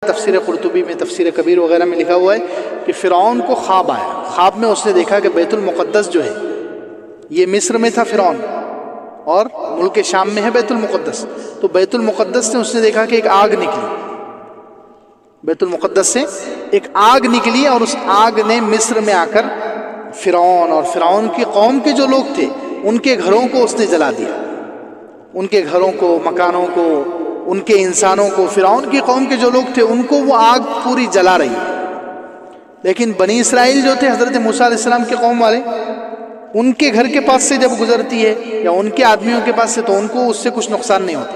تفسیر قرطبی میں، تفسیر کبیر وغیرہ میں لکھا ہوا ہے کہ فرعون کو خواب آیا، خواب میں اس نے دیکھا کہ بیت المقدس جو ہے، یہ مصر میں تھا فرعون اور ملک شام میں ہے بیت المقدس، تو بیت المقدس سے اس نے دیکھا کہ ایک آگ نکلی، بیت المقدس سے ایک آگ نکلی، اور اس آگ نے مصر میں آ کر فرعون اور فرعون کی قوم کے جو لوگ تھے ان کے گھروں کو اس نے جلا دیا، ان کے گھروں کو، مکانوں کو، ان کے انسانوں کو، فرعون کی قوم کے جو لوگ تھے ان کو وہ آگ پوری جلا رہی ہے۔ لیکن بنی اسرائیل جو تھے، حضرت موسیٰ علیہ السلام کے قوم والے، ان کے گھر کے پاس سے جب گزرتی ہے یا ان کے آدمیوں کے پاس سے، تو ان کو اس سے کچھ نقصان نہیں ہوتا۔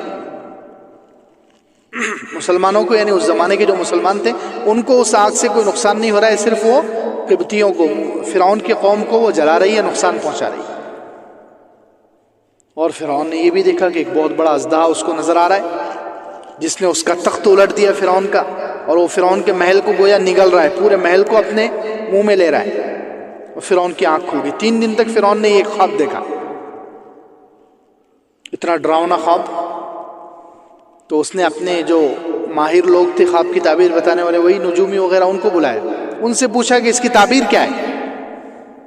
مسلمانوں کو، یعنی اس زمانے کے جو مسلمان تھے، ان کو اس آگ سے کوئی نقصان نہیں ہو رہا ہے، صرف وہ قبطیوں کو، فرعون کی قوم کو وہ جلا رہی ہے، نقصان پہنچا رہی ہے۔ اور فرعون نے یہ بھی دیکھا کہ ایک بہت بڑا اژدہا اس کو نظر آ رہا ہے، جس نے اس کا تخت الٹ دیا فرعون کا، اور وہ فرعون کے محل کو گویا نگل رہا ہے، پورے محل کو اپنے منہ میں لے رہا ہے، اور فرعون کی آنکھ کھل گئی۔ 3 دن تک فرعون نے یہ خواب دیکھا، اتنا ڈراؤنا خواب۔ تو اس نے اپنے جو ماہر لوگ تھے خواب کی تعبیر بتانے والے، وہی نجومی وغیرہ، ان کو بلایا، ان سے پوچھا کہ اس کی تعبیر کیا ہے؟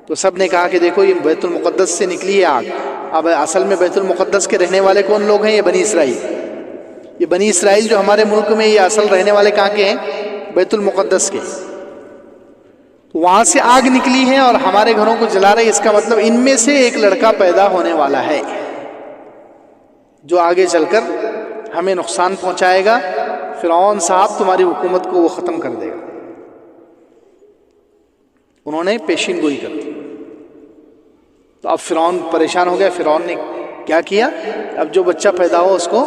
تو سب نے کہا کہ دیکھو یہ بیت المقدس سے نکلی ہے آگ۔ اب اصل میں بیت المقدس کے رہنے والے کون لوگ ہیں؟ یہ بنی اسرائیل۔ یہ بنی اسرائیل جو ہمارے ملک میں، یہ اصل رہنے والے کہاں کے ہیں؟ بیت المقدس کے۔ وہاں سے آگ نکلی ہے اور ہمارے گھروں کو جلا رہی ہے، اس کا مطلب ان میں سے ایک لڑکا پیدا ہونے والا ہے جو آگے چل کر ہمیں نقصان پہنچائے گا، فرعون صاحب تمہاری حکومت کو وہ ختم کر دے گا۔ انہوں نے پیشین گوئی کر دی۔ تو اب فرعون پریشان ہو گیا۔ فرعون نے کیا کیا؟ اب جو بچہ پیدا ہو اس کو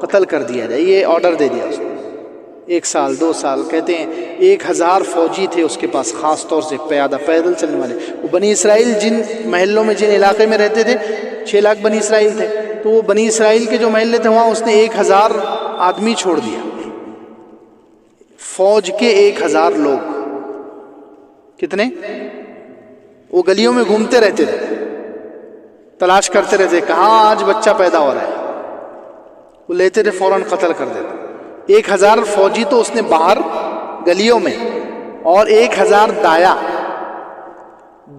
قتل کر دیا جائے، یہ آرڈر دے دیا اس نے۔ 1 سال 2 سال، کہتے ہیں 1000 فوجی تھے اس کے پاس، خاص طور سے پیادہ، پیدل چلنے والے۔ وہ بنی اسرائیل جن محلوں میں، جن علاقے میں رہتے تھے، 6 لاکھ بنی اسرائیل تھے، تو وہ بنی اسرائیل کے جو محلے تھے وہاں اس نے 1000 آدمی چھوڑ دیا، فوج کے 1000 لوگ۔ کتنے؟ وہ گلیوں میں گھومتے رہتے تھے، تلاش کرتے رہتے کہاں آج بچہ پیدا ہو رہا ہے، وہ لیتے تھے، فوراً قتل کر دیتے۔ 1000 فوجی تو اس نے باہر گلیوں میں، اور 1000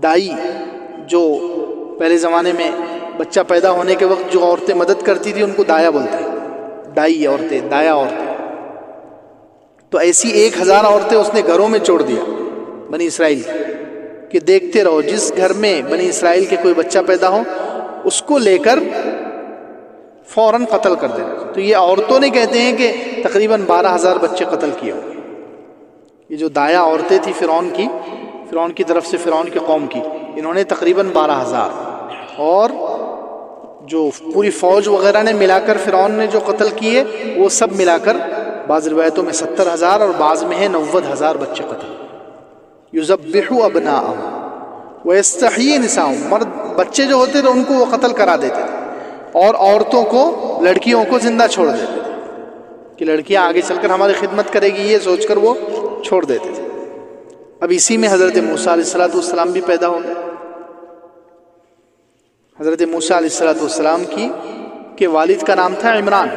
دائی جو پہلے زمانے میں بچہ پیدا ہونے کے وقت جو عورتیں مدد کرتی تھی ان کو دایا بولتے ہیں، دائی عورتیں، دایا عورتیں۔ تو ایسی 1000 عورتیں اس نے گھروں میں چھوڑ دیا بنی اسرائیل کہ دیکھتے رہو، جس گھر میں بنی اسرائیل کے کوئی بچہ پیدا ہو اس کو لے کر فوراً قتل کر دینا۔ تو یہ عورتوں نے کہتے ہیں کہ تقریباً 12000 بچے قتل کیے ہوئے۔ یہ جو دایا عورتیں تھیں فرعون کی طرف سے، فرعون کی قوم کی، انہوں نے تقریباً 12000، اور جو پوری فوج وغیرہ نے ملا کر فرعون نے جو قتل کیے وہ سب ملا کر بعض روایتوں میں 70000 اور بعض میں ہے 90000 بچے قتل۔ یذبح ابناءہم ویستحیی نساءہم، مرد بچے جو ہوتے تھے ان کو وہ قتل کرا دیتے تھے، اور عورتوں کو، لڑکیوں کو زندہ چھوڑ دیتے تھے کہ لڑکیاں آگے چل کر ہماری خدمت کرے گی، یہ سوچ کر وہ چھوڑ دیتے تھے۔ اب اسی میں حضرت موسیٰ علیہ السلام بھی پیدا ہو گئے۔ حضرت موسیٰ علیہ السلام کے والد کا نام تھا عمران۔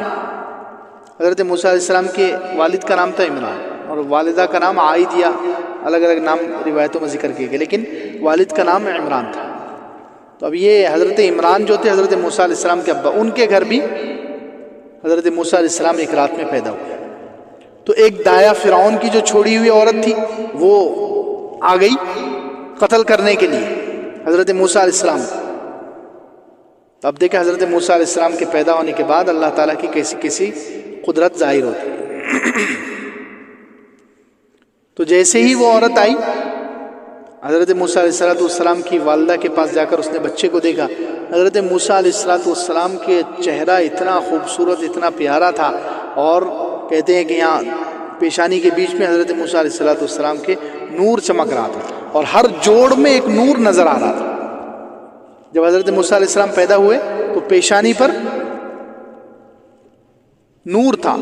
حضرت موسیٰ علیہ السلام کے والد کا نام تھا عمران، اور والدہ کا نام عائدیہ، الگ الگ نام روایتوں میں ذکر کیے گئے، لیکن والد کا نام عمران تھا۔ تو اب یہ حضرت عمران جو تھے حضرت موسیٰ علیہ السلام کے ابا، ان کے گھر بھی حضرت موسیٰ علیہ السلام ایک رات میں پیدا ہوئے۔ تو ایک دایا فرعون کی جو چھوڑی ہوئی عورت تھی وہ آ گئی قتل کرنے کے لیے حضرت موسیٰ علیہ السلام۔ تو اب دیکھیں حضرت موسیٰ علیہ السلام کے پیدا ہونے کے بعد اللہ تعالیٰ کی کیسی کیسی قدرت ظاہر ہوتی ہے۔ تو جیسے ہی وہ عورت آئی، حضرت موسیٰ علیہ السلام کی والدہ کے پاس جا کر اس نے بچے کو دیکھا۔ حضرت موسیٰ علیہ السلام کے چہرہ اتنا خوبصورت، اتنا پیارا تھا، اور کہتے ہیں کہ یہاں پیشانی کے بیچ میں حضرت موسیٰ علیہ السلام کے نور چمک رہا تھا، اور ہر جوڑ میں ایک نور نظر آ رہا تھا۔ جب حضرت موسیٰ علیہ السلام پیدا ہوئے تو پیشانی پر نور تھا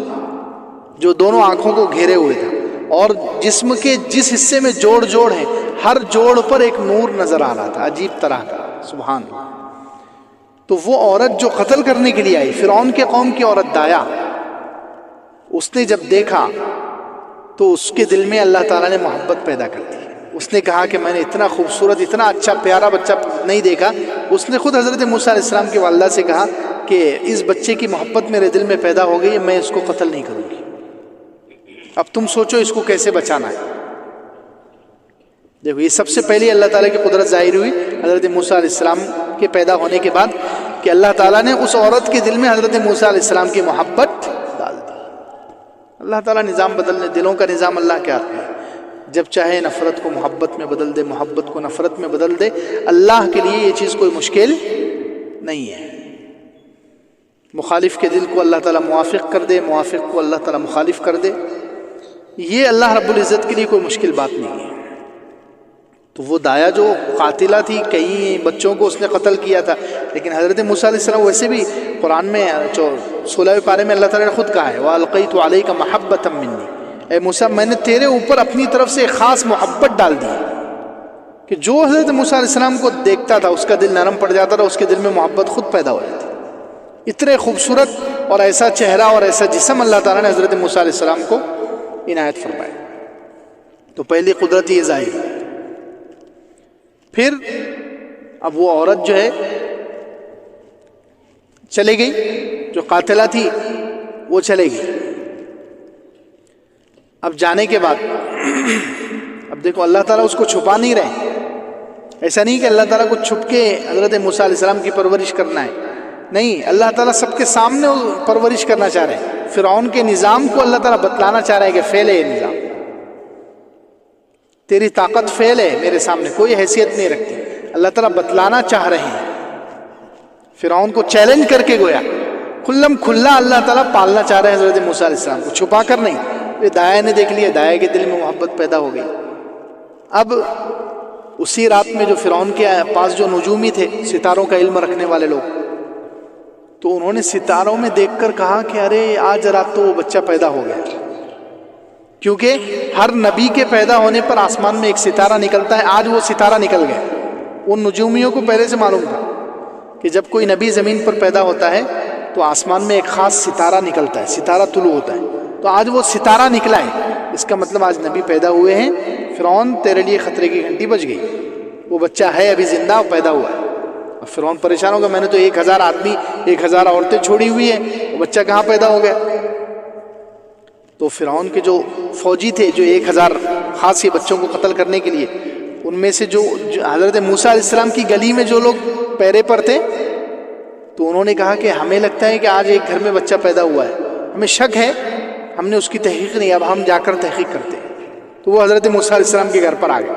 جو دونوں آنکھوں کو گھیرے ہوئے تھا، اور جسم کے جس حصے میں جوڑ ہیں ہر جوڑ پر ایک نور نظر آ رہا تھا، عجیب طرح کا، سبحان اللہ۔ تو وہ عورت جو قتل کرنے کے لیے آئی، فرعون کے قوم کی عورت دایا، اس نے جب دیکھا تو اس کے دل میں اللہ تعالیٰ نے محبت پیدا کر دی. اس نے کہا کہ میں نے اتنا خوبصورت اتنا اچھا پیارا بچہ نہیں دیکھا. اس نے خود حضرت موسیٰ علیہ السلام کی والدہ سے کہا کہ اس بچے کی محبت میرے دل میں پیدا ہو گئی ہے، میں اس کو قتل نہیں کروں گی. اب تم سوچو اس کو کیسے بچانا ہے. دیکھو یہ سب سے پہلے اللہ تعالیٰ کی قدرت ظاہر ہوئی حضرت موسیٰ علیہ السلام کے پیدا ہونے کے بعد کہ اللہ تعالیٰ نے اس عورت کے دل میں حضرت موسیٰ علیہ السلام کی محبت ڈال دی. اللہ تعالیٰ نظام بدلنے، دلوں کا نظام اللہ کے ہاتھ میں، جب چاہے نفرت کو محبت میں بدل دے، محبت کو نفرت میں بدل دے. اللہ کے لیے یہ چیز کوئی مشکل نہیں ہے. مخالف کے دل کو اللہ تعالیٰ موافق کر دے، موافق کو اللہ تعالیٰ مخالف کر دے، یہ اللہ رب العزت کے لیے کوئی مشکل بات نہیں ہے. تو وہ دایا جو قاتلہ تھی، کئی بچوں کو اس نے قتل کیا تھا، لیکن حضرت موسیٰ علیہ السلام ویسے بھی قرآن میں 16ویں پارے میں اللہ تعالیٰ نے خود کہا ہے وَأَلْقَيْتُ عَلَيْكَ مَحَبَّةً مِّنِّي، اے موسیٰ میں نے تیرے اوپر اپنی طرف سے ایک خاص محبت ڈال دی کہ جو حضرت موسیٰ علیہ السلام کو دیکھتا تھا اس کا دل نرم پڑ جاتا تھا، اس کے دل میں محبت خود پیدا ہو جاتی. اتنے خوبصورت اور ایسا چہرہ اور ایسا جسم اللہ تعالیٰ نے حضرت موسیٰ علیہ السلام کو عنایت فرمایا. تو پہلی قدرت یہ ظاہر. پھر اب وہ عورت جو ہے چلے گئی، جو قاتلہ تھی وہ چلے گئی. اب جانے کے بعد اب دیکھو اللہ تعالیٰ اس کو چھپا نہیں رہے. ایسا نہیں کہ اللہ تعالیٰ کو چھپ کے حضرت موسیٰ علیہ السلام کی پرورش کرنا ہے، نہیں، اللہ تعالیٰ سب کے سامنے پرورش کرنا چاہ رہے ہیں. فرعون کے نظام کو اللہ تعالیٰ بتلانا چاہ رہے ہیں کہ فیل ہے یہ نظام، تیری طاقت فیل ہے، میرے سامنے کوئی حیثیت نہیں رکھتی. اللہ تعالیٰ بتلانا چاہ رہے ہیں. فرعون کو چیلنج کر کے گویا کھلم کھلا اللہ تعالیٰ پالنا چاہ رہے ہیں حضرت موسیٰ علیہ السلام کو، چھپا کر نہیں. یہ دایا نے دیکھ لیا، دایا کے دل میں محبت پیدا ہو گئی. اب اسی رات میں جو فرعون کے پاس جو نجومی تھے، ستاروں کا علم رکھنے والے لوگ، تو انہوں نے ستاروں میں دیکھ کر کہا کہ ارے آج رات تو وہ بچہ پیدا ہو گیا. کیونکہ ہر نبی کے پیدا ہونے پر آسمان میں ایک ستارہ نکلتا ہے. آج وہ ستارہ نکل گیا. ان نجومیوں کو پہلے سے معلوم تھا کہ جب کوئی نبی زمین پر پیدا ہوتا ہے تو آسمان میں ایک خاص ستارہ نکلتا ہے، ستارہ طلوع ہوتا ہے. تو آج وہ ستارہ نکلا ہے، اس کا مطلب آج نبی پیدا ہوئے ہیں. فرعون تیرے لیے خطرے کی گھنٹی بج گئی، وہ بچہ ہے ابھی زندہ، وہ پیدا ہوا ہے. اب فرعون پریشان ہوگا، میں نے تو 1000 آدمی 1000 عورتیں چھوڑی ہوئی ہیں، وہ بچہ کہاں پیدا ہو گیا. تو فرعون کے جو فوجی تھے، جو 1000 خاص یہ بچوں کو قتل کرنے کے لیے، ان میں سے جو حضرت موسیٰ علیہ السلام کی گلی میں جو لوگ پیرے پر تھے، تو انہوں نے کہا کہ ہمیں لگتا ہے کہ آج ایک گھر میں بچہ پیدا ہوا ہے، ہمیں شک ہے، ہم نے اس کی تحقیق نہیں، اب ہم جا کر تحقیق کرتے ہیں. تو وہ حضرت موسیٰ علیہ السلام کے گھر پر آ گئے،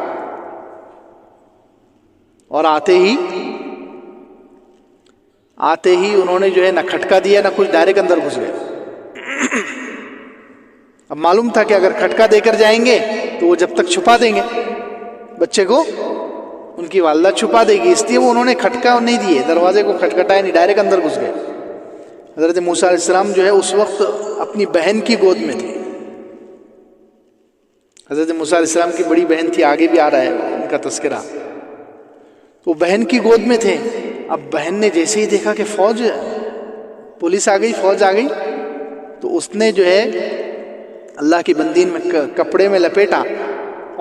اور آتے ہی انہوں نے جو ہے نہ کھٹکا دیا نہ کچھ، ڈائریکٹ اندر گھس گئے. اب معلوم تھا کہ اگر کھٹکا دے کر جائیں گے تو وہ جب تک چھپا دیں گے بچے کو، ان کی والدہ چھپا دے گی، اس لیے وہ انہوں نے کھٹکا نہیں دیے، دروازے کو کھٹکھٹایا نہیں، ڈائریکٹ اندر گھس گئے. حضرت موسیٰ علیہ السلام جو ہے اس وقت اپنی بہن کی گود میں تھے. حضرت موسیٰ علیہ السلام کی بڑی بہن تھی، آگے بھی آ رہا ہے ان کا تذکرہ. تو بہن کی گود میں تھے. اب بہن نے جیسے ہی دیکھا کہ پولیس آ گئی، فوج آ گئی، تو اس نے جو ہے اللہ کی بندین میں کپڑے میں لپیٹا،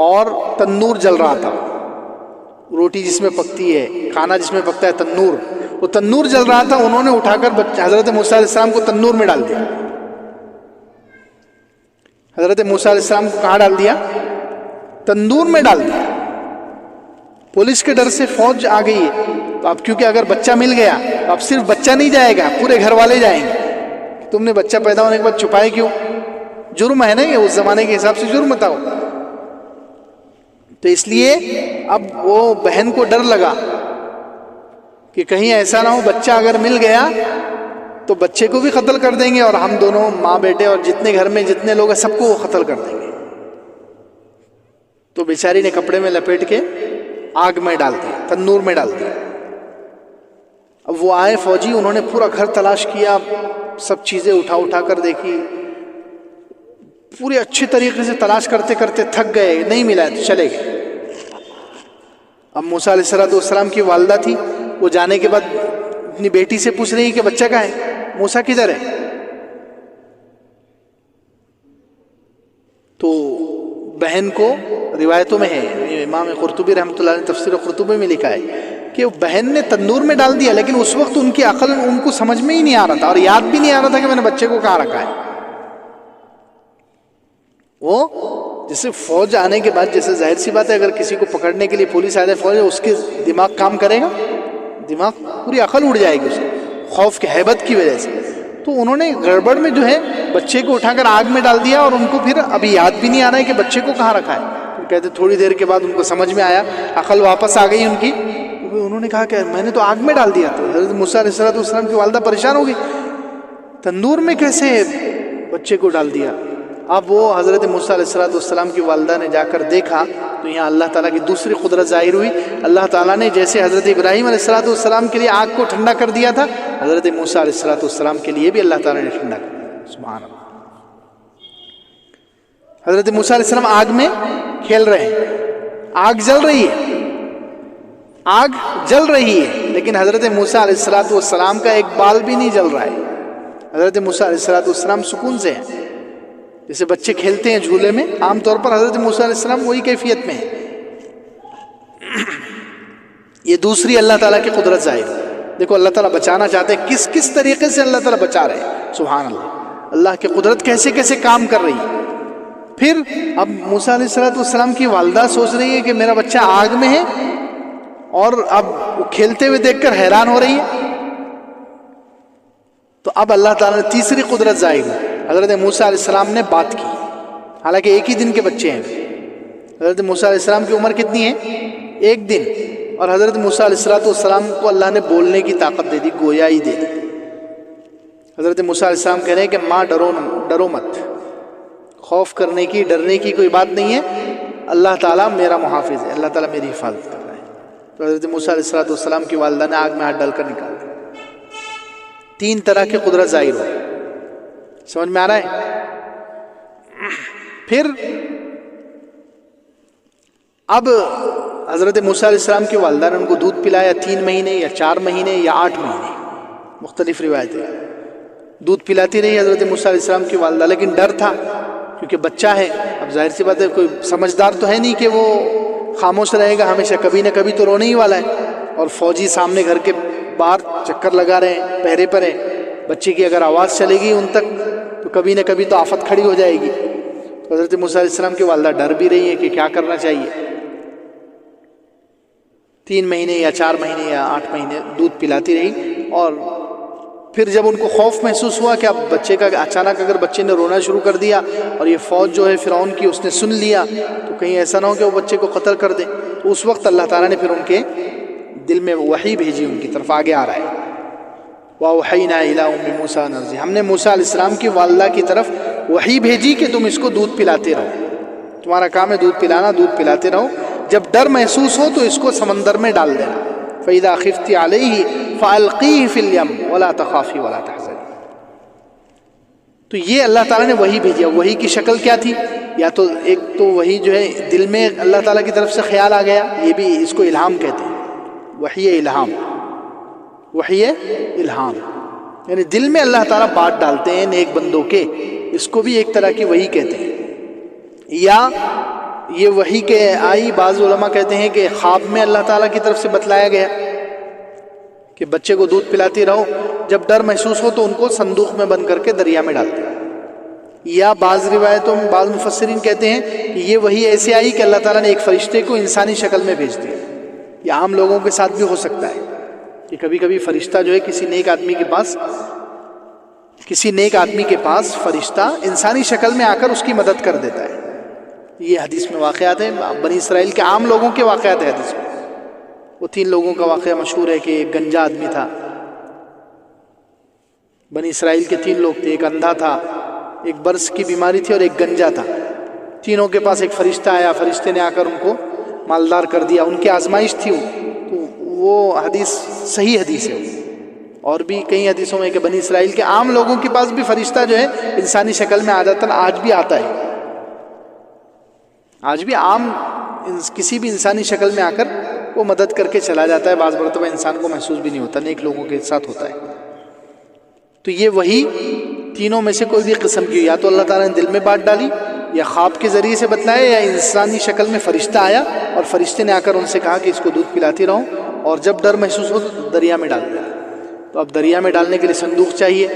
اور تنور جل رہا تھا، روٹی جس میں پکتی ہے، کھانا جس میں پکتا ہے، تنور، وہ تنور جل رہا تھا. انہوں نے اٹھا کر حضرت موسیٰ علیہ السلام کو تنور میں ڈال دیا. حضرت موسیٰ علیہ السلام کو کہاں ڈال دیا؟ تندور میں ڈال دیا. پولیس کے ڈر سے فوج آ گئی ہے. تو اب کیونکہ اگر بچہ مل گیا تو اب صرف بچہ نہیں جائے گا، پورے گھر والے جائیں گے. تم نے بچہ پیدا ہونے کے بعد چھپائے کیوں؟ جرم ہے نا یہ، اس زمانے کے حساب سے جرم تھا. تو اس لیے اب وہ بہن کو ڈر لگا کہ کہیں ایسا نہ ہو بچہ اگر مل گیا تو بچے کو بھی قتل کر دیں گے، اور ہم دونوں ماں بیٹے اور جتنے گھر میں جتنے لوگ ہیں سب کو وہ قتل کر دیں گے. تو بیچاری نے کپڑے میں لپیٹ کے آگ میں ڈال دیا، تنور میں ڈال دیا. اب وہ آئے فوجی، انہوں نے پورا گھر تلاش کیا، سب چیزیں اٹھا کر دیکھی، پورے اچھے طریقے سے تلاش کرتے کرتے تھک گئے، نہیں ملا تو چلے گئے. اب موسیٰ علیہ السلام کی والدہ تھی، وہ جانے کے بعد اپنی بیٹی سے پوچھ رہی کہ بچہ کہاں ہے، موسیٰ کدھر ہے؟ تو بہن کو روایتوں میں ہے، امام قرطبی رحمۃ اللہ نے تفسیر قرطبی میں لکھا ہے کہ بہن نے تندور میں ڈال دیا، لیکن اس وقت ان کی عقل ان کو سمجھ میں ہی نہیں آ رہا تھا اور یاد بھی نہیں آ رہا تھا کہ میں نے بچے کو کہاں رکھا ہے۔ وہ جیسے فوج آنے کے بعد، جیسے ظاہر سی بات ہے اگر کسی کو پکڑنے کے لیے پولیس آ جائے فوج، اس کے دماغ کام کرے گا، دماغ پوری عقل اڑ جائے گی اس خوف کے ہیبت کی وجہ سے۔ تو انہوں نے گڑبڑ میں جو ہے بچے کو اٹھا کر آگ میں ڈال دیا، اور ان کو پھر ابھی یاد بھی نہیں آ رہا ہے کہ بچے کو کہاں رکھا ہے۔ تو کہتے تھوڑی دیر کے بعد ان کو سمجھ میں آیا، عقل واپس آ گئی ان کی، انہوں نے کہا کہ میں نے تو آگ میں ڈال دیا تھا۔ حضرت موسیٰ علیہ السلام کی والدہ پریشان ہو گئی، تندور میں کیسے بچے کو ڈال دیا؟ اب وہ حضرت موسیٰ علیہ السلام کی والدہ نے جا کر دیکھا تو یہاں اللہ تعالیٰ کی دوسری قدرت ظاہر ہوئی۔ اللہ تعالیٰ نے جیسے حضرت ابراہیم علیہ السلام کے لیے آگ کو ٹھنڈا کر دیا تھا، حضرت موسیٰ علیہ السلام کے لیے بھی اللہ تعالیٰ نے ٹھنڈا کر دیا۔ سبحان اللہ۔ حضرت موسیٰ علیہ السلام آگ میں کھیل رہے ہیں، آگ جل رہی ہے، آگ جل رہی ہے، لیکن حضرت موسیٰ علیہ السلام کا ایک بال بھی نہیں جل رہا ہے۔ حضرت موسیٰ علیہ السلام سکون سے ہیں، جیسے بچے کھیلتے ہیں جھولے میں، عام طور پر حضرت موسیٰ علیہ السلام وہی کیفیت میں ہے۔ یہ دوسری اللہ تعالیٰ کی قدرت ظاہر ہے۔ دیکھو اللہ تعالیٰ بچانا چاہتے ہیں، کس طریقے سے اللہ تعالیٰ بچا رہے ہیں، سبحان اللہ۔ اللہ کی قدرت کیسے کیسے کام کر رہی ہے۔ پھر اب موسیٰ علیہ السلام کی والدہ سوچ رہی ہے کہ میرا بچہ آگ میں ہے، اور اب وہ کھیلتے ہوئے دیکھ کر حیران ہو رہی ہے۔ تو اب اللہ تعالیٰ نے تیسری قدرت ظاہر ہے، حضرت موسیٰ علیہ السلام نے بات کی، حالانکہ ایک ہی دن کے بچے ہیں۔ حضرت موسیٰ علیہ السلام کی عمر کتنی ہے؟ ایک دن، اور حضرت موسیٰ علیہ السلام کو اللہ نے بولنے کی طاقت دے دی، گویائی دے دی۔ حضرت موسیٰ علیہ السلام کہہ رہے ہیں کہ ماں ڈرو مت، خوف کرنے کی ڈرنے کی کوئی بات نہیں ہے، اللہ تعالیٰ میرا محافظ ہے، اللہ تعالیٰ میری حفاظت کر رہا ہے۔ تو حضرت موسیٰ علیہ السلام کی والدہ نے آگ میں ہاتھ ڈال کر نکال دیا۔ تین طرح کی قدرت ظاہر ہوئی، سمجھ میں آ رہا ہے؟ پھر اب حضرت موسیٰ علیہ السلام کی والدہ نے ان کو دودھ پلایا 3 مہینے یا 4 مہینے یا 8 مہینے، مختلف روایتیں، دودھ پلاتی رہی حضرت موسیٰ علیہ السلام کی والدہ، لیکن ڈر تھا کیونکہ بچہ ہے۔ اب ظاہر سی بات ہے کوئی سمجھدار تو ہے نہیں کہ وہ خاموش رہے گا ہمیشہ، کبھی نہ کبھی تو رونے ہی والا ہے، اور فوجی سامنے گھر کے باہر چکر لگا رہے ہیں، پہرے پر ہیں، بچے کی اگر آواز چلے گی ان تک تو کبھی نہ کبھی تو آفت کھڑی ہو جائے گی۔ تو حضرت موسیٰ علیہ السلام کی والدہ ڈر بھی رہی ہے کہ کیا کرنا چاہیے۔ 3 مہینے یا 4 مہینے یا 8 مہینے دودھ پلاتی رہی، اور پھر جب ان کو خوف محسوس ہوا کہ اب بچے کا اچانک اگر بچے نے رونا شروع کر دیا اور یہ فوج جو ہے فرعون کی اس نے سن لیا تو کہیں ایسا نہ ہو کہ وہ بچے کو قتل کر دے، تو اس وقت اللہ تعالیٰ نے پھر ان کے دل میں وحی بھیجی، ان کی طرف آگے آ رہا ہے، وَأَوْحَيْنَا إِلَىٰ أُمِّ مُوسَىٰ أَنْ أَرْضِعْهُ، ہم نے موسیٰ علیہ السلام کی والدہ کی طرف وحی بھیجی کہ تم اس کو دودھ پلاتے رہو، تمہارا کام ہے دودھ پلانا، دودھ پلاتے رہو، جب ڈر محسوس ہو تو اس کو سمندر میں ڈال دینا، فَإِذَا خِفْتِ عَلَيْهِ فَأَلْقِيهِ فِي الْيَمِّ وَلَا تَخَافِي وَلَا تَحْزَنِي۔ تو یہ اللہ تعالیٰ نے وحی بھیجی۔ وحی کی شکل کیا تھی؟ یا تو ایک تو وحی جو ہے دل میں اللہ تعالیٰ کی طرف سے خیال آ گیا، یہ بھی اس کو الہام کہتے ہیں، وحی الہام، وحی الہام، یعنی دل میں اللہ تعالیٰ بات ڈالتے ہیں نیک بندوں کے، اس کو بھی ایک طرح کی وحی کہتے ہیں۔ یا یہ وحی کے آئی، بعض علماء کہتے ہیں کہ خواب میں اللہ تعالیٰ کی طرف سے بتلایا گیا کہ بچے کو دودھ پلاتی رہو، جب ڈر محسوس ہو تو ان کو صندوق میں بند کر کے دریا میں ڈالتے ہیں۔ یا بعض روایتوں میں بعض مفسرین کہتے ہیں کہ یہ وحی ایسے آئی کہ اللہ تعالیٰ نے ایک فرشتے کو انسانی شکل میں بھیج دیا۔ یہ عام لوگوں کے ساتھ بھی ہو سکتا ہے کہ کبھی کبھی فرشتہ جو ہے کسی نیک آدمی کے پاس فرشتہ انسانی شکل میں آ کر اس کی مدد کر دیتا ہے۔ یہ حدیث میں واقعات ہیں، بنی اسرائیل کے عام لوگوں کے واقعات ہیں حدیث میں۔ وہ 3 لوگوں کا واقعہ مشہور ہے کہ ایک گنجا آدمی تھا، بنی اسرائیل کے 3 لوگ تھے، ایک اندھا تھا، ایک برس کی بیماری تھی اور ایک گنجا تھا۔ تینوں کے پاس ایک فرشتہ آیا، فرشتے نے آ کر ان کو مالدار کر دیا، ان کی آزمائش تھی تو وہ حدیث صحیح حدیث ہے۔ اور بھی کئی حدیثوں میں کہ بنی اسرائیل کے عام لوگوں کے پاس بھی فرشتہ جو ہے انسانی شکل میں عادتاً آج بھی آتا ہے، آج بھی عام کسی بھی انسانی شکل میں آ کر وہ مدد کر کے چلا جاتا ہے، بعض مرتبہ انسان کو محسوس بھی نہیں ہوتا، نیک لوگوں کے ساتھ ہوتا ہے۔ تو یہ وہی تینوں میں سے کوئی بھی قسم کی، یا تو اللہ تعالیٰ نے دل میں بات ڈالی، یا خواب کے ذریعے سے بتلایا یا انسانی شکل میں فرشتہ آیا اور فرشتے نے آ کر ان سے کہا کہ اس کو دودھ پلاتی رہو اور جب ڈر محسوس ہو تو دریا میں ڈال دیا. تو اب دریا میں ڈالنے کے لیے صندوق چاہیے.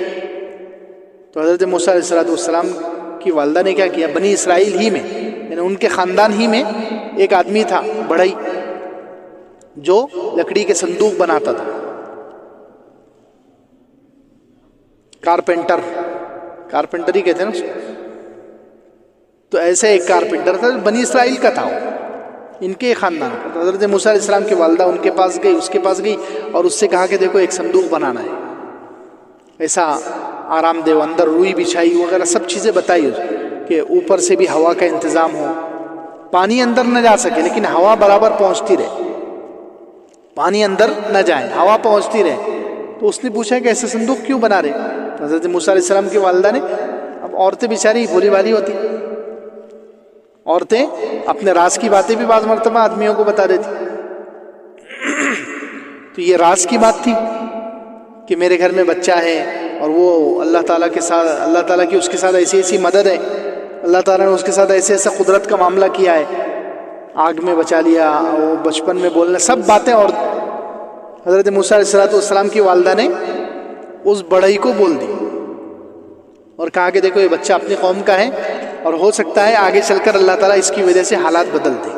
تو حضرت موسیٰ علیہ السلام کی والدہ نے کیا کیا, بنی اسرائیل ہی میں یعنی ان کے خاندان ہی میں ایک آدمی تھا بڑھئی جو لکڑی کے صندوق بناتا تھا, کارپینٹر ہی کہتے ہیں نا اس کو. تو ایسے ایک کارپینٹر تھا بنی اسرائیل کا تھا, ان کے خاندان کا. تو حضرت موسیٰ علیہ السلام کی والدہ ان کے پاس گئی, اس کے پاس گئی اور اس سے کہا کہ دیکھو ایک صندوق بنانا ہے, ایسا آرام دہ, اندر روئی بچھائی وغیرہ سب چیزیں بتائی کہ اوپر سے بھی ہوا کا انتظام ہو, پانی اندر نہ جا سکے لیکن ہوا برابر پہنچتی رہے, پانی اندر نہ جائے ہوا پہنچتی رہے. تو اس نے پوچھا کہ ایسے صندوق کیوں بنا رہے؟ حضرت موسیٰ علیہ السلام کی والدہ نے, اب عورتیں بیچاری بھولی بھالی ہوتی, عورتیں اپنے راز کی باتیں بھی بعض مرتبہ آدمیوں کو بتا دیتی. تو یہ راز کی بات تھی کہ میرے گھر میں بچہ ہے اور وہ اللہ تعالیٰ کے ساتھ, اللہ تعالیٰ کی اس کے ساتھ ایسی ایسی مدد ہے, اللہ تعالیٰ نے اس کے ساتھ ایسے ایسا قدرت کا معاملہ کیا ہے, آگ میں بچا لیا, وہ بچپن میں بولنا, سب باتیں. اور حضرت موسیٰ علیہ السلام کی والدہ نے اس بڑھئی کو بول دی اور کہا کہ دیکھو یہ بچہ اپنی قوم کا ہے اور ہو سکتا ہے آگے چل کر اللہ تعالیٰ اس کی وجہ سے حالات بدل دے,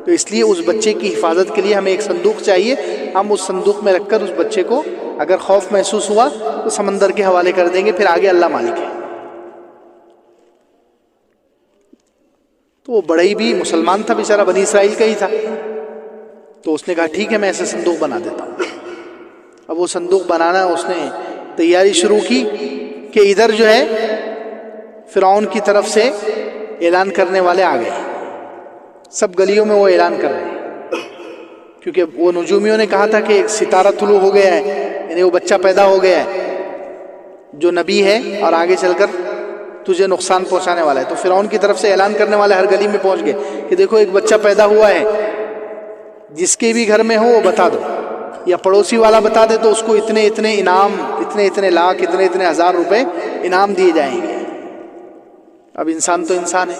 تو اس لیے اس بچے کی حفاظت کے لیے ہمیں ایک صندوق چاہیے, ہم اس صندوق میں رکھ کر اس بچے کو اگر خوف محسوس ہوا تو سمندر کے حوالے کر دیں گے, پھر آگے اللہ مالک ہے. تو وہ بڑھئی بھی مسلمان تھا بیچارہ, بنی اسرائیل کا ہی تھا. تو اس نے کہا ٹھیک ہے میں ایسے صندوق بنا دیتا ہوں. اب وہ صندوق بنانا اس نے تیاری شروع کی کہ ادھر جو ہے فرعون کی طرف سے اعلان کرنے والے آ گئے, سب گلیوں میں وہ اعلان کر رہے ہیں کیونکہ وہ نجومیوں نے کہا تھا کہ ایک ستارہ طلوع ہو گیا ہے, یعنی وہ بچہ پیدا ہو گیا ہے جو نبی ہے اور آگے چل کر تجھے نقصان پہنچانے والا ہے. تو فرعون کی طرف سے اعلان کرنے والے ہر گلی میں پہنچ گئے کہ دیکھو ایک بچہ پیدا ہوا ہے, جس کے بھی گھر میں ہو وہ بتا دو, یا پڑوسی والا بتا دے تو اس کو اتنے اتنے انعام, اتنے لاکھ, اتنے ہزار روپے انعام دیے جائیں گے. اب انسان تو انسان ہے,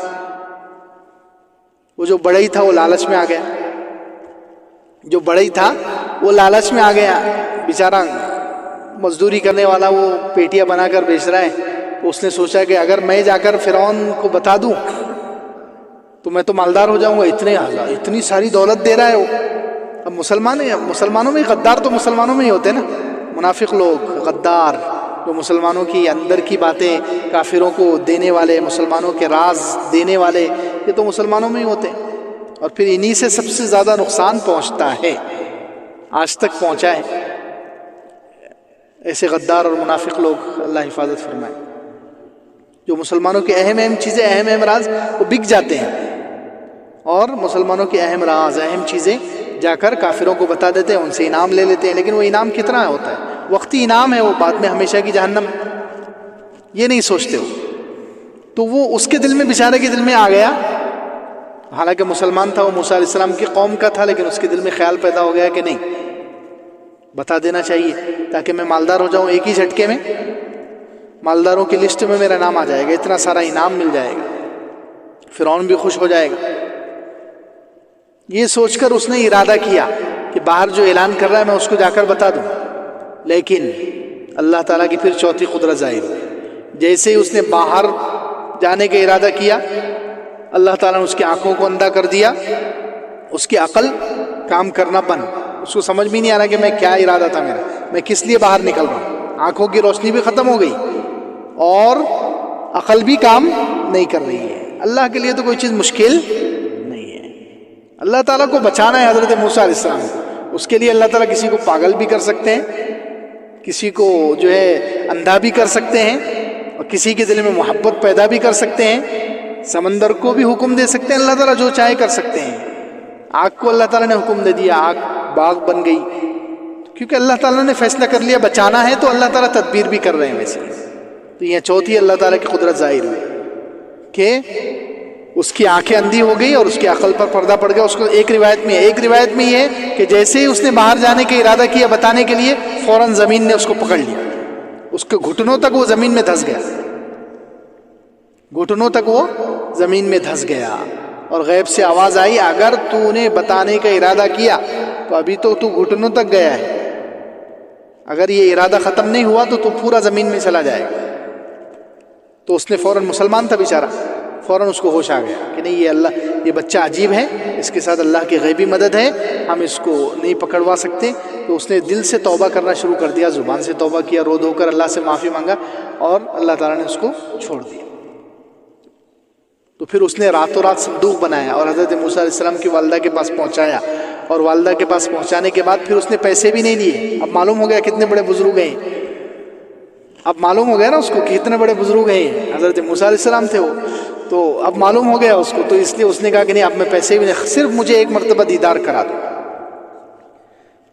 وہ جو بڑھئی تھا وہ لالچ میں آ گیا, جو بڑھئی تھا وہ لالچ میں آ گیا, بیچارہ مزدوری کرنے والا وہ پیٹیاں بنا کر بیچ رہا ہے. اس نے سوچا کہ اگر میں جا کر فرعون کو بتا دوں تو میں تو مالدار ہو جاؤں گا, اتنی ساری دولت دے رہا ہے وہ. اب مسلمانوں میں غدار تو مسلمانوں میں ہی ہوتے ہیں نا, منافق لوگ, غدار جو مسلمانوں کی اندر کی باتیں کافروں کو دینے والے, مسلمانوں کے راز دینے والے, یہ تو مسلمانوں میں ہی ہوتے ہیں. اور پھر انہی سے سب سے زیادہ نقصان پہنچتا ہے, آج تک پہنچا ہے. ایسے غدار اور منافق لوگ اللہ حفاظت فرمائے. جو مسلمانوں کی اہم چیزیں, اہم راز وہ بک جاتے ہیں, اور مسلمانوں کے اہم راز, اہم چیزیں جا کر کافروں کو بتا دیتے ہیں, ان سے انعام لے لیتے ہیں. لیکن وہ انعام کتنا ہوتا ہے, وقتی انعام ہے, وہ بعد میں ہمیشہ کی جہنم, یہ نہیں سوچتے وہ. تو وہ اس کے دل میں, بیچارے کے دل میں آ گیا, حالانکہ مسلمان تھا, وہ موسیٰ علیہ السلام کی قوم کا تھا, لیکن اس کے دل میں خیال پیدا ہو گیا کہ نہیں, بتا دینا چاہیے تاکہ میں مالدار ہو جاؤں, ایک ہی جھٹکے میں مالداروں کی لسٹ میں میرا نام آ جائے گا, اتنا سارا انعام مل جائے گا, فرعون بھی خوش ہو جائے گا. یہ سوچ کر اس نے ارادہ کیا کہ باہر جو اعلان کر رہا ہے میں اس کو جا کر بتا دوں. لیکن اللہ تعالیٰ کی پھر چوتھی قدرت ظاہر ہوئی. جیسے ہی اس نے باہر جانے کا ارادہ کیا, اللہ تعالیٰ نے اس کی آنکھوں کو اندھا کر دیا, اس کی عقل کام کرنا بند, اس کو سمجھ بھی نہیں آ رہا کہ میں کیا ارادہ تھا میرا, میں کس لیے باہر نکل رہا ہوں. آنکھوں کی روشنی بھی ختم ہو گئی اور عقل بھی کام نہیں کر رہی ہے. اللہ کے لیے تو کوئی چیز مشکل نہیں ہے. اللہ تعالیٰ کو بچانا ہے حضرت موسیٰ علیہ السلام کو, اس کے لیے اللہ تعالیٰ کسی کو پاگل بھی کر سکتے ہیں, کسی کو جو ہے اندھا بھی کر سکتے ہیں, اور کسی کے دل میں محبت پیدا بھی کر سکتے ہیں. سمندر کو بھی حکم دے سکتے ہیں اللہ تعالیٰ, جو چاہے کر سکتے ہیں. آگ کو اللہ تعالیٰ نے حکم دے دیا, آگ باغ بن گئی, کیونکہ اللہ تعالیٰ نے فیصلہ کر لیا بچانا ہے, تو اللہ تعالیٰ تدبیر بھی کر رہے ہیں ویسے. تو یہ چوتھی اللہ تعالیٰ کی قدرت ظاہر ہوئی کہ اس کی آنکھیں اندھی ہو گئی اور اس کی عقل پر پردہ پڑ گیا. اس کو ایک روایت میں یہ ہے کہ جیسے ہی اس نے باہر جانے کا ارادہ کیا بتانے کے لیے, فوراً زمین نے اس کو پکڑ لیا, اس کے گھٹنوں تک وہ زمین میں دھس گیا, گھٹنوں تک وہ زمین میں دھس گیا. اور غیب سے آواز آئی اگر تو نے بتانے کا ارادہ کیا تو ابھی تو گھٹنوں تک گیا ہے, اگر یہ ارادہ ختم نہیں ہوا تو پورا زمین میں چلا جائے گا. تو اس نے فوراً, مسلمان تھا بیچارہ, فوراً اس کو ہوش آ گیا کہ نہیں یہ بچہ عجیب ہے, اس کے ساتھ اللہ کی غیبی مدد ہے, ہم اس کو نہیں پکڑوا سکتے. تو اس نے دل سے توبہ کرنا شروع کر دیا, زبان سے توبہ کیا, رو دھو کر اللہ سے معافی مانگا اور اللہ تعالیٰ نے اس کو چھوڑ دیا. تو پھر اس نے راتوں رات صندوق بنایا اور حضرت موسیٰ علیہ السلام کی والدہ کے پاس پہنچایا, اور والدہ کے پاس پہنچانے کے بعد پھر اس نے پیسے بھی نہیں دیے. اب معلوم ہو گیا کتنے بڑے بزرگ ہیں, اب معلوم ہو گیا نا اس کو کہ کتنے بڑے بزرگ ہیں, حضرت موسیٰ علیہ السلام تھے وہ, تو اب معلوم ہو گیا اس کو. تو اس لیے اس نے کہا کہ نہیں اب میں پیسے بھی نہیں, صرف مجھے ایک مرتبہ دیدار کرا دو.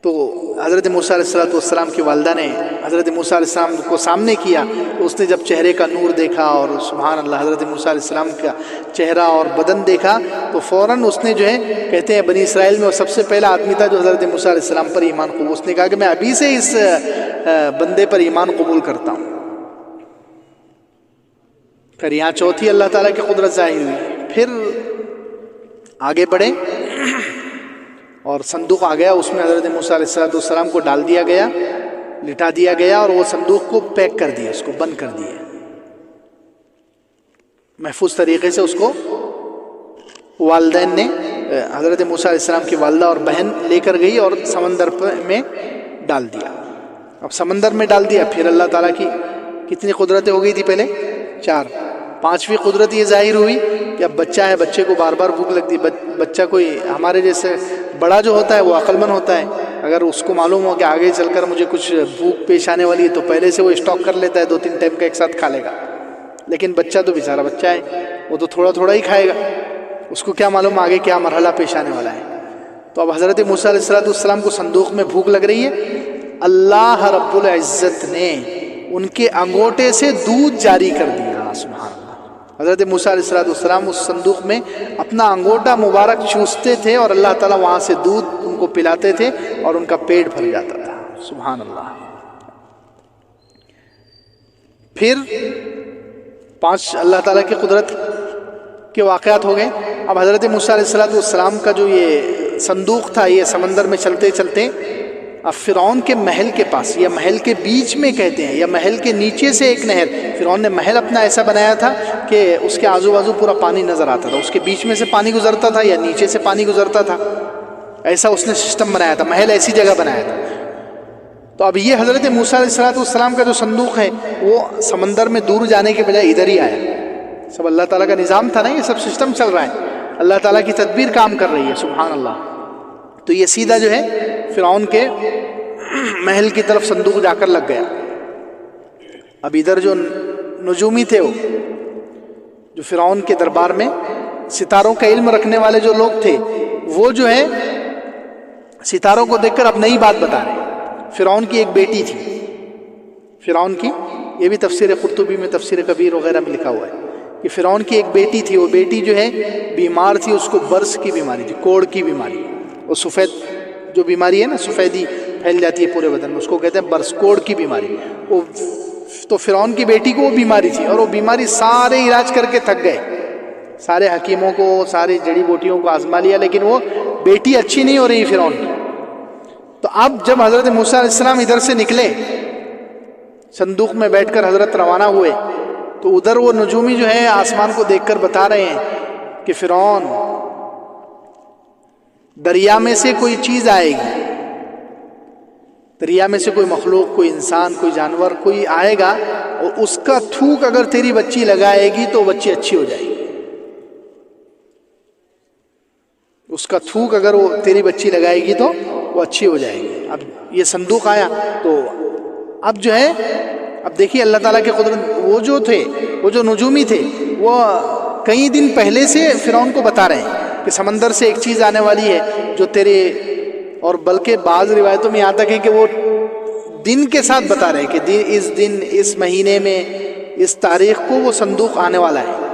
تو حضرت موسیٰ علیہ السلام کی والدہ نے حضرت موسیٰ علیہ السلام کو سامنے کیا, تو اس نے جب چہرے کا نور دیکھا اور سبحان اللہ حضرت موسیٰ علیہ السلام کا چہرہ اور بدن دیکھا, تو فوراً اس نے جو ہے, کہتے ہیں بنی اسرائیل میں وہ سب سے پہلا آدمی تھا جو حضرت موسیٰ علیہ السلام پر ایمان قبول, اس نے کہا کہ میں ابھی سے اس بندے پر ایمان قبول کرتا ہوں. پھر یہاں چوتھی اللہ تعالیٰ کی قدرت ظاہر ہوئی. پھر آگے بڑھے اور صندوق آ گیا, اس میں حضرت موسیٰ علیہ السلام کو ڈال دیا گیا, لٹا دیا گیا, اور وہ صندوق کو پیک کر دیا, اس کو بند کر دیا محفوظ طریقے سے. اس کو والدین نے, حضرت موسیٰ علیہ السلام کی والدہ اور بہن لے کر گئی اور سمندر میں ڈال دیا. اب سمندر میں ڈال دیا, پھر اللہ تعالیٰ کی کتنی قدرتیں ہو گئی تھی پہلے, 4. 5ویں قدرت یہ ظاہر ہوئی کہ اب بچہ ہے, بچے کو بار بار بھوک لگتی. بچہ کوئی ہمارے جیسے بڑا جو ہوتا ہے وہ عقل مند ہوتا ہے, اگر اس کو معلوم ہو کہ آگے چل کر مجھے کچھ بھوک پیش آنے والی ہے تو پہلے سے وہ اسٹاک کر لیتا ہے, 2-3 ٹائم کا ایک ساتھ کھا لے گا. لیکن بچہ تو بیچارہ بچہ ہے, وہ تو تھوڑا تھوڑا ہی کھائے گا, اس کو کیا معلوم آگے کیا مرحلہ پیش آنے والا ہے. تو اب حضرت موسیٰ علیہ السلام کو صندوق میں بھوک لگ رہی ہے, اللہ رب العزت نے ان کے انگوٹے سے دودھ جاری کر دیا. سبحان اللہ. حضرت موسیٰ علیہ السلام اس صندوق میں اپنا انگوٹا مبارک چوستے تھے اور اللہ تعالیٰ وہاں سے دودھ ان کو پلاتے تھے اور ان کا پیٹ بھر جاتا تھا. سبحان اللہ. پھر 5 اللہ تعالیٰ کی قدرت کے واقعات ہو گئے. اب حضرت موسیٰ علیہ السلام کا جو یہ صندوق تھا, یہ سمندر میں چلتے چلتے اب فرعون کے محل کے پاس, یا محل کے بیچ میں کہتے ہیں, یا محل کے نیچے سے ایک نہر, فرعون نے محل اپنا ایسا بنایا تھا کہ اس کے آزو بازو پورا پانی نظر آتا تھا, اس کے بیچ میں سے پانی گزرتا تھا یا نیچے سے پانی گزرتا تھا, ایسا اس نے سسٹم بنایا تھا, محل ایسی جگہ بنایا تھا. تو اب یہ حضرت موسیٰ علیہ السلام کا جو صندوق ہے وہ سمندر میں دور جانے کے بجائے ادھر ہی آیا. سب اللہ تعالیٰ کا نظام تھا نا, یہ سب سسٹم چل رہا ہے, اللہ تعالیٰ کی تدبیر کام کر رہی ہے. سبحان اللہ. تو یہ سیدھا جو ہے فرعون کے محل کی طرف صندوق جا کر لگ گیا. اب ادھر جو نجومی تھے, وہ جو فرعون کے دربار میں ستاروں کا علم رکھنے والے جو لوگ تھے, وہ جو ہے ستاروں کو دیکھ کر اب نئی بات بتا رہے. فرعون کی ایک بیٹی تھی, فرعون کی, یہ بھی تفسیر قرطبی میں, تفسیر کبیر وغیرہ میں لکھا ہوا ہے کہ فرعون کی ایک بیٹی تھی. وہ بیٹی جو ہے بیمار تھی, اس کو برس کی بیماری تھی, کوڑ کی بیماری. وہ سفید جو بیماری ہے نا, سفیدی پھیل جاتی ہے پورے بدن میں, اس کو کہتے ہیں برس, کوڑ کی بیماری. تو فرعون کی بیٹی کو وہ بیماری تھی, اور وہ بیماری سارے علاج کر کے تھک گئے, سارے حکیموں کو, ساری جڑی بوٹیوں کو آزما لیا, لیکن وہ بیٹی اچھی نہیں ہو رہی فرعون کی. تو اب جب حضرت موسیٰ علیہ السلام ادھر سے نکلے, صندوق میں بیٹھ کر حضرت روانہ ہوئے, تو ادھر وہ نجومی جو ہے آسمان کو دیکھ کر بتا رہے ہیں کہ فرعون, دریا میں سے کوئی چیز آئے گی, دریا میں سے کوئی مخلوق, کوئی انسان, کوئی جانور, کوئی آئے گا, اور اس کا تھوک اگر تیری بچی لگائے گی تو بچی اچھی ہو جائے گی. اس کا تھوک اگر وہ تیری بچی لگائے گی تو وہ اچھی ہو جائے گی. اب یہ صندوق آیا تو اب جو ہے, اب دیکھیے اللہ تعالیٰ کے قدرت. وہ جو تھے, وہ جو نجومی تھے, وہ کئی دن پہلے سے فرعون کو بتا رہے ہیں کہ سمندر سے ایک چیز آنے والی ہے جو تیرے, اور بلکہ بعض روایتوں میں یہاں تک ہے کہ وہ دن کے ساتھ بتا رہے ہیں کہ اس دن, اس مہینے میں, اس تاریخ کو وہ صندوق آنے والا ہے.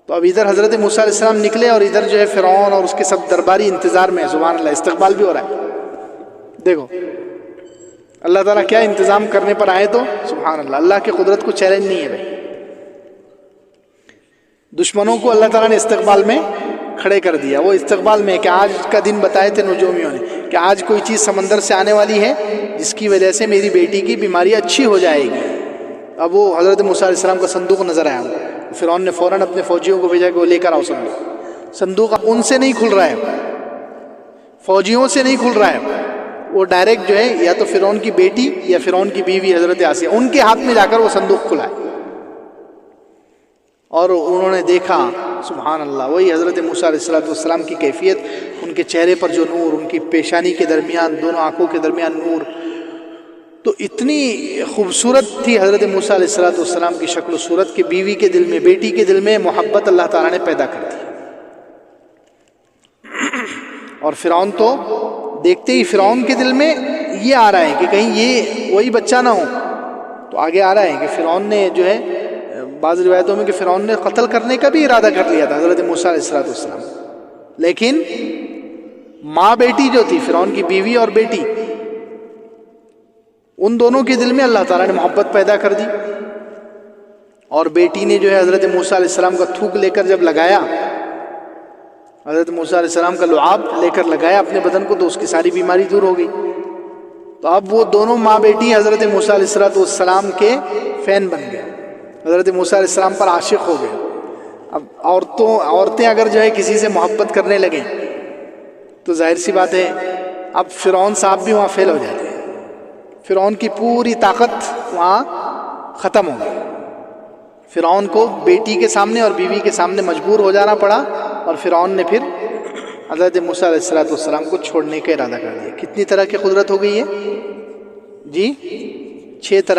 تو اب ادھر حضرت موسیٰ علیہ السلام نکلے, اور ادھر جو ہے فرعون اور اس کے سب درباری انتظار میں. سبحان اللہ, استقبال بھی ہو رہا ہے. دیکھو اللہ تعالیٰ کیا انتظام کرنے پر آئے. تو سبحان اللہ, اللہ کی قدرت کو چیلنج نہیں ہے بھائی. دشمنوں کو اللہ تعالیٰ نے استقبال میں کھڑے کر دیا. وہ استقبال میں کہ آج کا دن بتائے تھے نجومیوں نے کہ آج کوئی چیز سمندر سے آنے والی ہے جس کی وجہ سے میری بیٹی کی بیماری اچھی ہو جائے گی. اب وہ حضرت موسیٰ علیہ السلام کا صندوق نظر آیا. فرعون نے فوراً اپنے فوجیوں کو بھیجا کہ وہ لے کر آؤ صندوق. صندوق ان سے نہیں کھل رہا ہے, فوجیوں سے نہیں کھل رہا ہے, وہ ڈائریکٹ جو ہے یا تو فرعون کی بیٹی یا فرعون کی بیوی حضرت آسیہ ان کے ہاتھ میں جا کر وہ صندوق کھلا ہے. اور انہوں نے دیکھا سبحان اللہ وہی حضرت موسیٰ علیہ السلام کی کیفیت, ان کے چہرے پر جو نور, ان کی پیشانی کے درمیان دونوں آنکھوں کے درمیان نور, تو اتنی خوبصورت تھی حضرت موسیٰ علیہ السلام کی شکل و صورت کہ بیوی کے دل میں, بیٹی کے دل میں محبت اللہ تعالیٰ نے پیدا کر دی. اور فرعون تو دیکھتے ہی فرعون کے دل میں یہ آ رہا ہے کہ کہیں یہ وہی بچہ نہ ہو. تو آگے آ رہا ہے کہ فرعون نے جو ہے بعض روایتوں میں کہ فرعون نے قتل کرنے کا بھی ارادہ کر لیا تھا حضرت موسیٰ علیہ السلام, لیکن ماں بیٹی جو تھی فرعون کی بیوی اور بیٹی, ان دونوں کے دل میں اللہ تعالیٰ نے محبت پیدا کر دی. اور بیٹی نے جو ہے حضرت موسیٰ علیہ السلام کا تھوک لے کر جب لگایا, حضرت موسیٰ علیہ السلام کا لعاب لے کر لگایا اپنے بدن کو, تو اس کی ساری بیماری دور ہو گئی. تو اب وہ دونوں ماں بیٹی حضرت موسیٰ علیہ السلام کے فین بن گئے, حضرت موسیٰ علیہ السلام پر عاشق ہو گئے. اب عورتیں اگر جو ہے کسی سے محبت کرنے لگیں تو ظاہر سی بات ہے اب فرعون صاحب بھی وہاں فیل ہو جاتے ہیں, فرعون کی پوری طاقت وہاں ختم ہو گئی. فرعون کو بیٹی کے سامنے اور بیوی کے سامنے مجبور ہو جانا پڑا, اور فرعون نے پھر حضرت موسیٰ علیہ السلام کو چھوڑنے کا ارادہ کر دیا. کتنی طرح کی قدرت ہو گئی ہے جی؟ 6 طرح